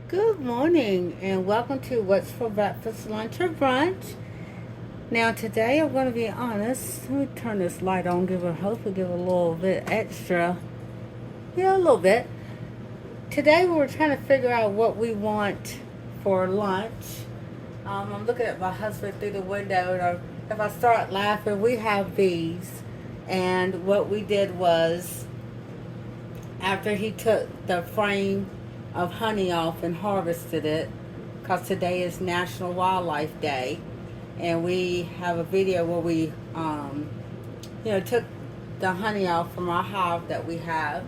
Good morning and welcome to What's for Breakfast, Lunch, or Brunch. Now, today I'm going to be honest. Let me turn this light on, hopefully give a little bit extra. Yeah, a little bit. Today we're trying to figure out what we want for lunch. I'm looking at my husband through the window, and if I start laughing, we have bees. And what we did was, after he took the frame of honey off and harvested it, because today is National Wildlife Day, and we have a video where we, took the honey off from our hive that we have.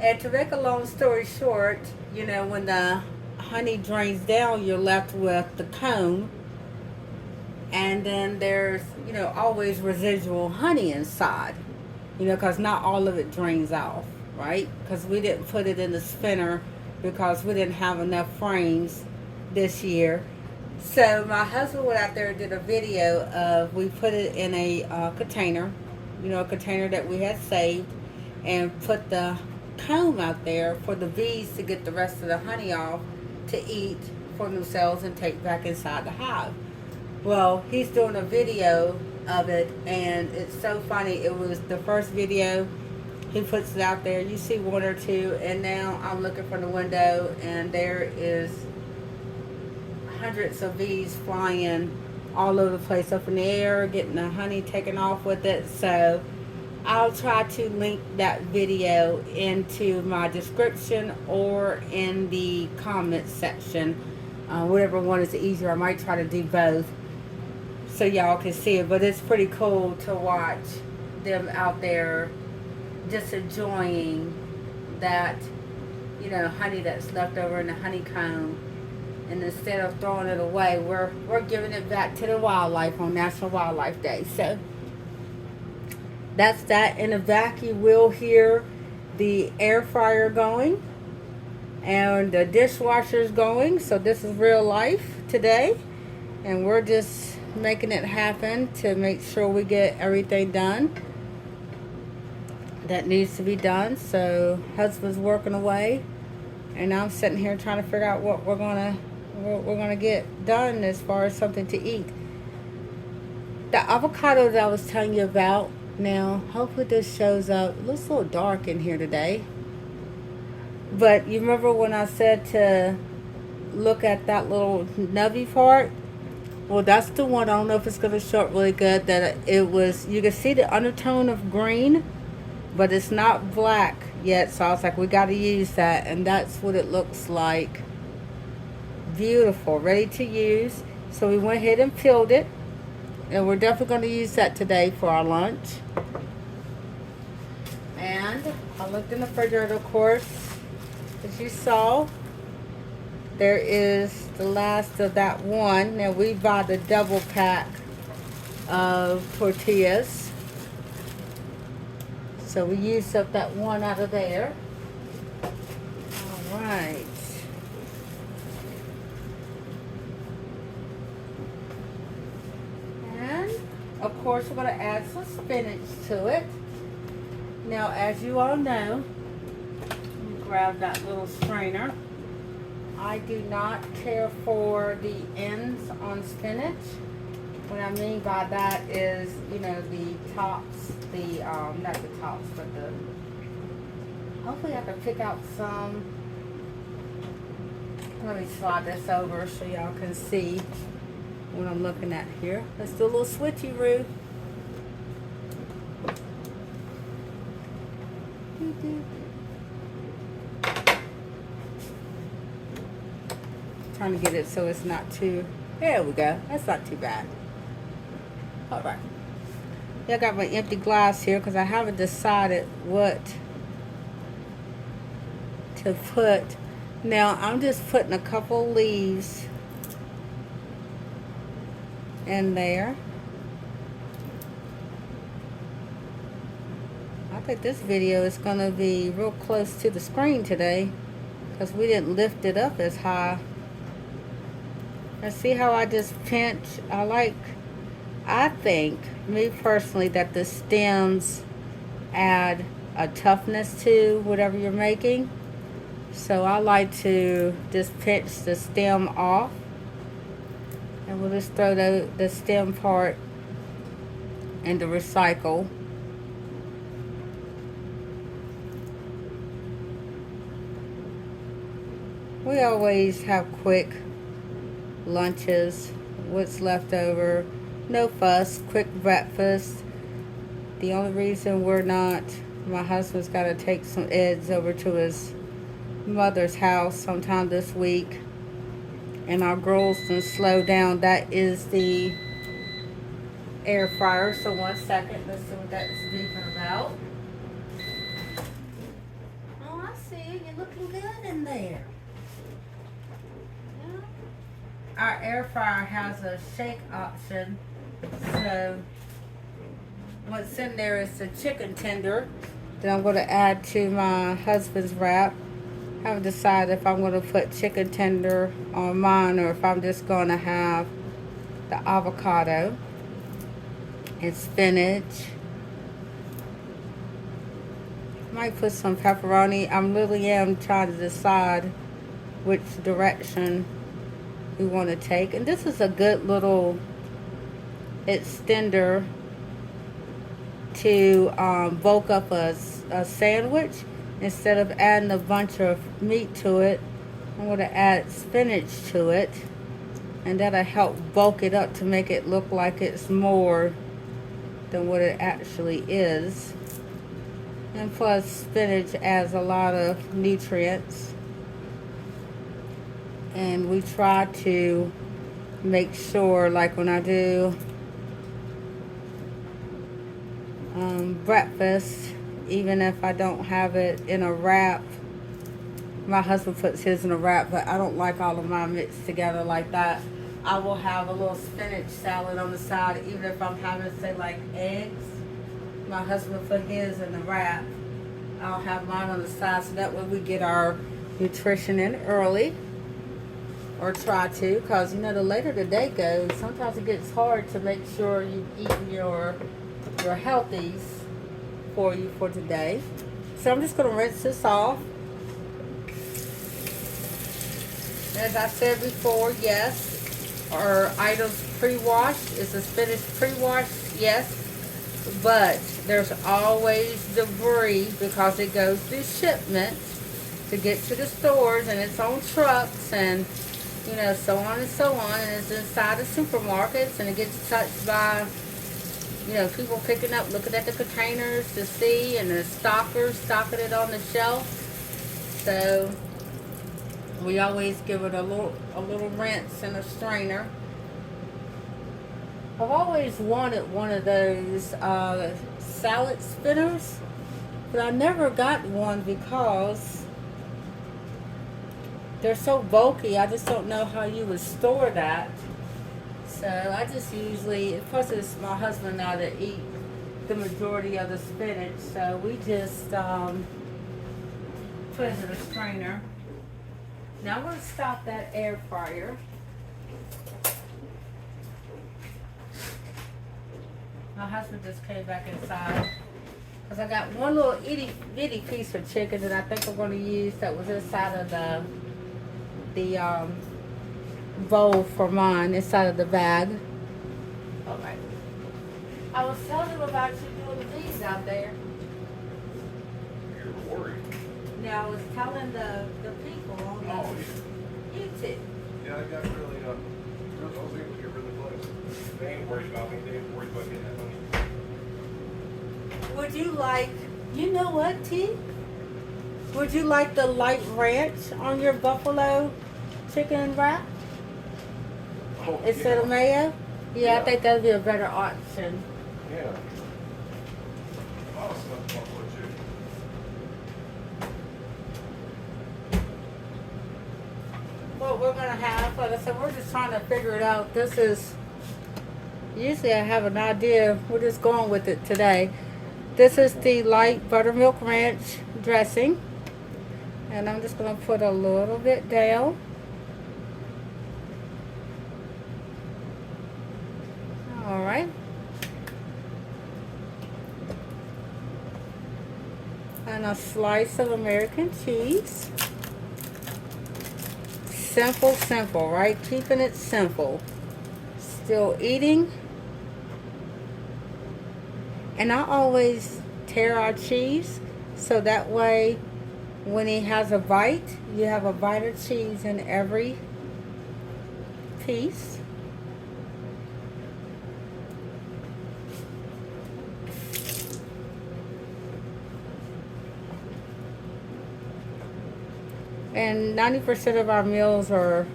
And to make a long story short, when the honey drains down, you're left with the comb, and then there's, always residual honey inside, because not all of it drains off, right? Because we didn't put it in the spinner because we didn't have enough frames this year. So my husband went out there and did a video of, we put it in a container, a container that we had saved, and put the comb out there for the bees to get the rest of the honey off to eat for themselves and take back inside the hive. Well, he's doing a video of it, and it's so funny. It was the first video. He puts it out there. You see one or two, and now I'm looking from the window, and there is hundreds of bees flying all over the place, up in the air, getting the honey taken off with it. So I'll try to link that video into my description or in the comments section. Whatever one is easier. I might try to do both so y'all can see it. But it's pretty cool to watch them out there just enjoying that, honey that's left over in the honeycomb. And instead of throwing it away, we're giving it back to the wildlife on National Wildlife Day. So that's that. In the back, you will hear the air fryer going and the dishwasher's going. So this is real life today, and we're just making it happen to make sure we get everything done that needs to be done. So husband's working away, and I'm sitting here trying to figure out what we're gonna get done as far as something to eat. The avocado that I was telling you about. Now, hopefully this shows up. It looks a little dark in here today. But you remember when I said to look at that little nubby part? Well, that's the one. I don't know if it's going to show up really good. That it was, you can see the undertone of green, but it's not black yet. So I was like, we got to use that. And that's what it looks like. Beautiful. Ready to use. So we went ahead and peeled it. And we're definitely going to use that today for our lunch. And I looked in the refrigerator, of course. As you saw, there is the last of that one. Now we buy the double pack of tortillas. So we used up that one out of there. All right. And of course we're going to add some spinach to it. Now, as you all know, grab that little strainer. I do not care for the ends on spinach. What I mean by that is, the tops, not the tops, but hopefully I can pick out some. Let me slide this over so y'all can see what I'm looking at here. Let's do a little switcheroo. Trying to get it so it's not too, there we go, that's not too bad. All right, I got my empty glass here because I haven't decided what to put. Now I'm just putting a couple leaves in there. I think this video is going to be real close to the screen today because we didn't lift it up as high. And see how I just pinch? I think, me personally, that the stems add a toughness to whatever you're making. So I like to just pinch the stem off, and we'll just throw the stem part in the recycle. We always have quick lunches, what's left over, no fuss, quick breakfast. The only reason we're not, my husband's got to take some eggs over to his mother's house sometime this week, and our girls can slow down. That is the air fryer. So 1 second, let's see what that's beeping about. Oh, I see you. You're looking good in there. Our air fryer has a shake option, so what's in there is the chicken tender that I'm going to add to my husband's wrap. I haven't decided if I'm going to put chicken tender on mine or if I'm just going to have the avocado and spinach. Might put some pepperoni. I really am trying to decide which direction we want to take, and this is a good little extender to bulk up a sandwich. Instead of adding a bunch of meat to it, I'm going to add spinach to it, and that'll help bulk it up to make it look like it's more than what it actually is. And plus, spinach adds a lot of nutrients. And we try to make sure, like when I do breakfast, even if I don't have it in a wrap, my husband puts his in a wrap, but I don't like all of mine mixed together like that. I will have a little spinach salad on the side, even if I'm having, say, like eggs. My husband put his in the wrap. I'll have mine on the side, so that way we get our nutrition in early. Or try to, because you know, the later the day goes, sometimes it gets hard to make sure you've eaten your healthies for you for today. So I'm just going to rinse this off. As I said before, yes, our items pre-washed. Is the spinach pre-washed? Yes. But there's always debris because it goes through shipment to get to the stores, and it's on trucks and you know, so on and so on, and it's inside the supermarkets, and it gets touched by, you know, people picking up, looking at the containers to see, and the stockers stocking it on the shelf. So we always give it a little rinse and a strainer. I've always wanted one of those salad spinners, but I never got one because they're so bulky. I just don't know how you would store that. So I just usually, plus it's my husband and I that eat the majority of the spinach, so we just put it in a strainer. Now I'm going to stop that air fryer. My husband just came back inside because I got one little itty bitty piece of chicken that I think I'm going to use that was inside of the bowl for mine, inside of the bag. All right. I was telling him about you doing the bees out there. You're worried. Now I was telling the people on YouTube. Yeah, I got really, I was able to get really close. They ain't worried about me, they ain't worried about getting that money. Would you like, you know what, T? Would you like the light ranch on your buffalo chicken wrap Oh, instead of mayo? Yeah, I think that'd be a better option. Yeah. Awesome, buffalo chicken. What we're gonna have, like I said, we're just trying to figure it out. This is, usually I have an idea. We're just going with it today. This is the light buttermilk ranch dressing. And I'm just going to put a little bit down. Alright. And a slice of American cheese. simple, simple, right? Keeping it simple. Still eating. And I always tear our cheese so that way when he has a bite, you have a bite of cheese in every piece. And 90% of our meals are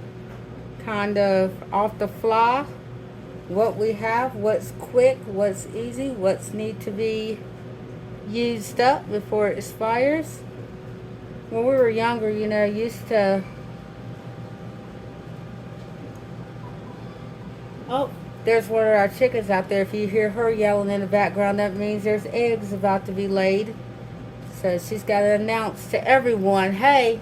kind of off the fly. What we have, what's quick, what's easy, what's need to be used up before it expires. When we were younger, you know, used to... Oh, there's one of our chickens out there. If you hear her yelling in the background, that means there's eggs about to be laid. So she's got to announce to everyone, hey,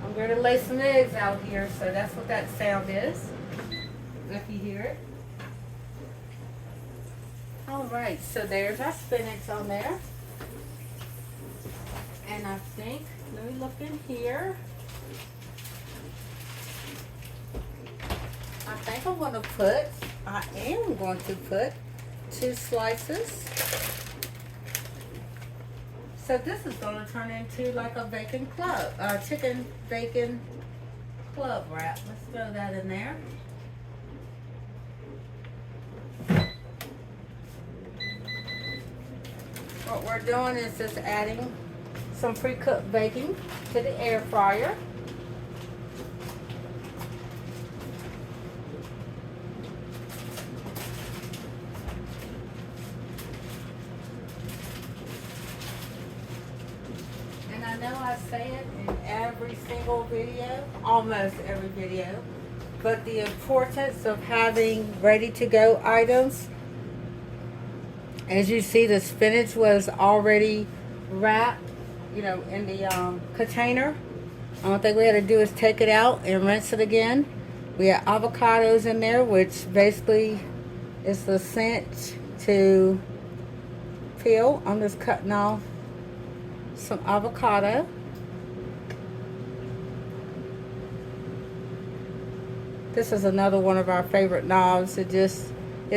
I'm going to lay some eggs out here. So that's what that sound is, if you hear it. Alright, so there's our spinach on there. And I think, let me look in here. I think I am going to put 2 slices. So this is going to turn into like a bacon club, chicken bacon club wrap. Let's throw that in there. What we're doing is just adding some pre-cooked bacon to the air fryer. And I know I say it in every single video, almost every video, but the importance of having ready-to-go items. As you see, the spinach was already wrapped, you know, in the container. The only thing we had to do is take it out and rinse it again. We had avocados in there, which basically is the cinch to peel. I'm just cutting off some avocado. This is another one of our favorite knives. It's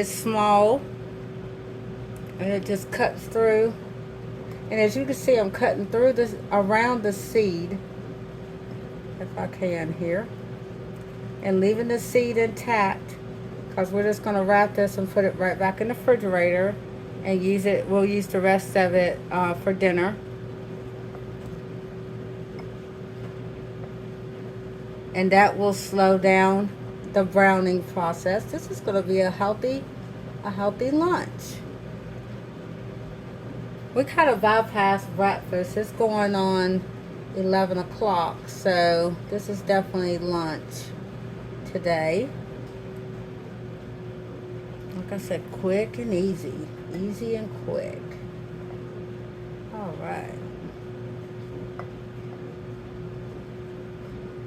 small. And it just cuts through. And as you can see, I'm cutting through this around the seed, if I can here, and leaving the seed intact, because we're just going to wrap this and put it right back in the refrigerator and use it. We'll use the rest of it for dinner. And that will slow down the browning process. This is going to be a healthy lunch. We kind of bypassed breakfast. It's going on 11 o'clock, so this is definitely lunch today. Like I said, quick and easy. Easy and quick. All right.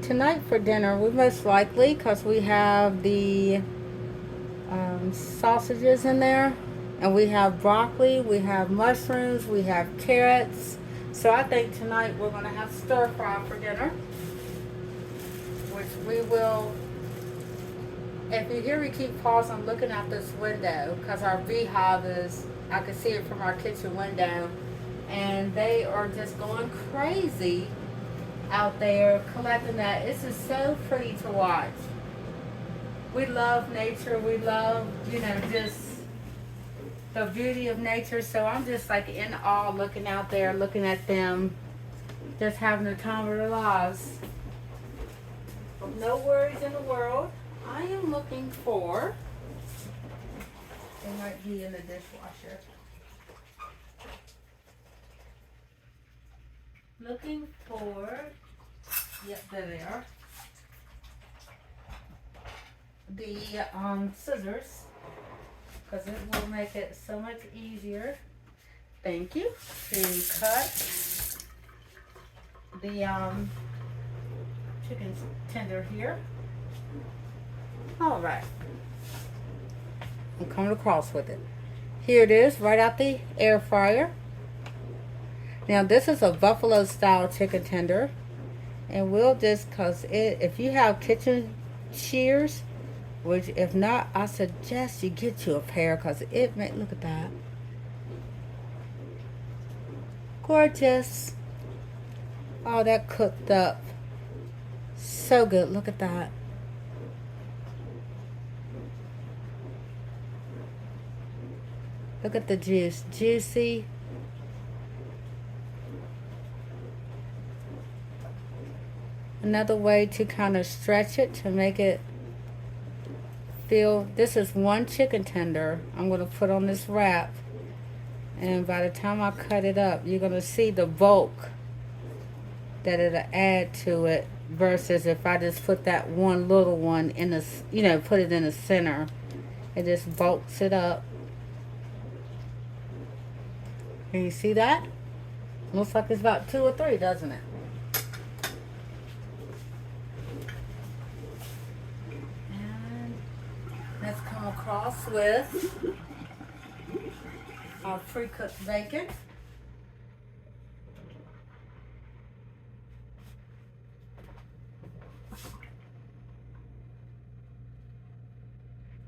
Tonight for dinner, we most likely, because we have the sausages in there, and we have broccoli, we have mushrooms, we have carrots. So I think tonight we're going to have stir fry for dinner, which we will. If you hear me keep pausing, I'm looking out this window because our beehive is, I can see it from our kitchen window, and they are just going crazy out there collecting that. It's just so pretty to watch. We love nature. We love, you know, just the beauty of nature. So I'm just like in awe looking out there, looking at them, just having the time of their lives. No worries in the world. I am looking for, it might be in the dishwasher. Looking for, yep, there they are. The scissors, because it will make it so much easier. Thank you. To cut the chicken tender here. All right. I'm coming across with it. Here it is, right out the air fryer. Now this is a buffalo style chicken tender, And we'll just, cause if you have kitchen shears, which if not, I suggest you get you a pair, cause it may, look at that. Gorgeous. Oh, that cooked up. So good, look at that. Look at the juice, juicy. Another way to kind of stretch it to make it feel, this is one chicken tender I'm going to put on this wrap, and by the time I cut it up, you're going to see the bulk that it'll add to it versus if I just put that one little one in the, you know, put it in the center. It just bulks it up. Can you see that? Looks like it's about 2 or 3, doesn't it? And let's come across with our pre-cooked bacon.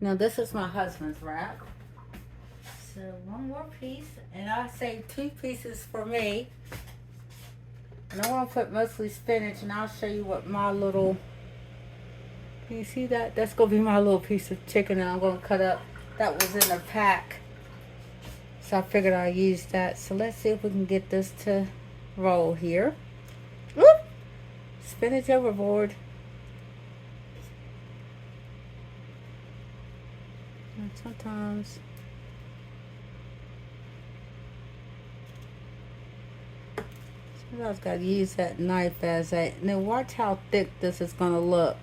Now this is my husband's wrap. So one more piece, and I saved 2 pieces for me. And I want to put mostly spinach, and I'll show you what my little, can you see that? That's going to be my little piece of chicken that I'm going to cut up. That was in a pack. So I figured I'd use that. So let's see if we can get this to roll here. Whoop! Spinach overboard. And sometimes I just gotta use that knife as a, now watch how thick this is gonna look.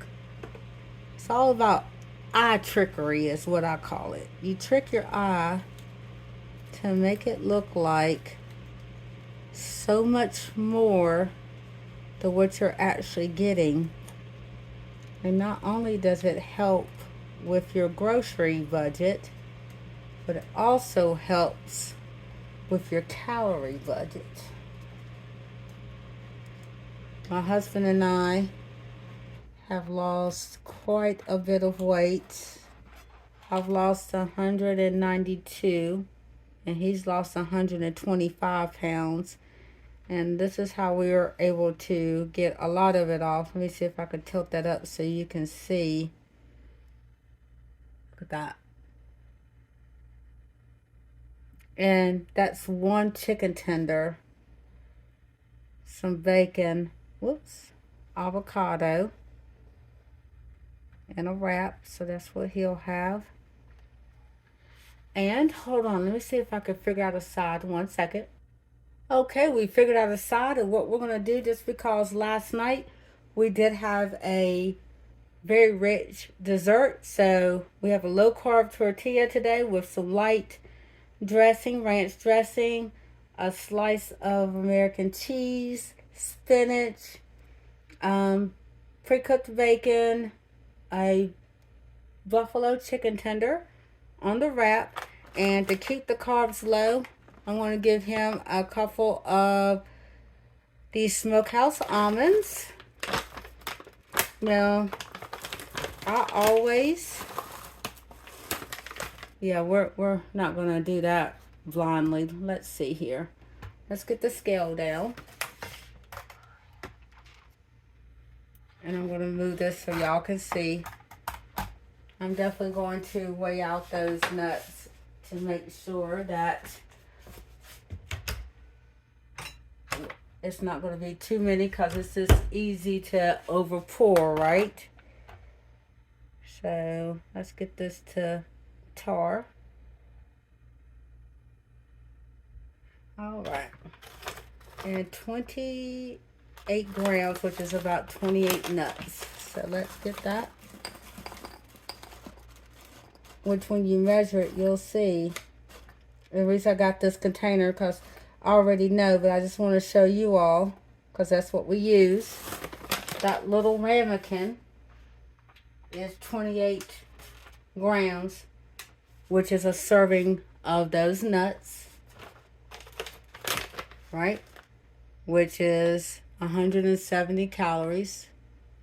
It's all about eye trickery is what I call it. You trick your eye to make it look like so much more than what you're actually getting. And not only does it help with your grocery budget, but it also helps with your calorie budget. My husband and I have lost quite a bit of weight. I've lost 192 and he's lost 125 pounds. And this is how we were able to get a lot of it off. Let me see if I can tilt that up so you can see. Look at that. And that's one chicken tender, some bacon, whoops, avocado, and a wrap. So that's what he'll have. And hold on, let me see if I can figure out a side. 1 second. Okay, we figured out a side of what we're going to do, just because last night we did have a very rich dessert. So we have a low carb tortilla today with some light dressing, ranch dressing, a slice of American cheese, spinach, pre-cooked bacon, a buffalo chicken tender on the wrap. And to keep the carbs low, I'm going to give him a couple of these smokehouse almonds. Now, I always, yeah, we're not going to do that blindly. Let's see here. Let's get the scale down. And I'm going to move this so y'all can see. I'm definitely going to weigh out those nuts to make sure that it's not going to be too many, because it's just easy to over pour, right? So let's get this to tar. All right. And 28 grams, which is about 28 nuts. So let's get that. Which when you measure it, you'll see. The reason I got this container, because I already know, but I just want to show you all, because that's what we use. That little ramekin is 28 grams, which is a serving of those nuts, right? Which is 170 calories.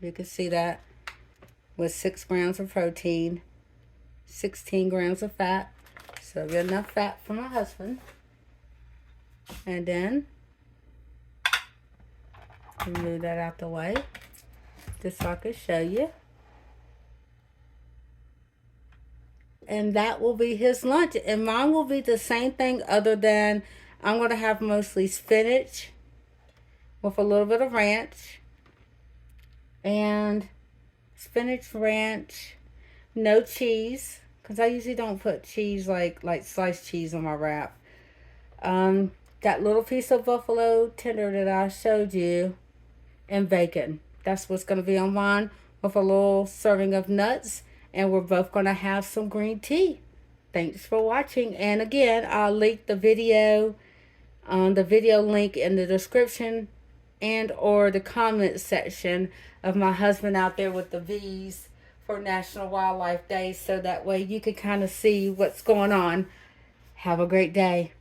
You can see that, with 6 grams of protein, 16 grams of fat. So get enough fat for my husband. And then move that out the way, just so I can show you. And that will be his lunch. And mine will be the same thing, other than I'm going to have mostly spinach with a little bit of ranch. And spinach, ranch, no cheese, because I usually don't put cheese like sliced cheese on my wrap. That little piece of buffalo tender that I showed you, and bacon. That's what's going to be on mine, with a little serving of nuts. And we're both going to have some green tea. Thanks for watching. And again, I'll link the video link in the description and or the comment section of my husband out there with the bees for National Wildlife Day, so that way you can kind of see what's going on. Have a great day.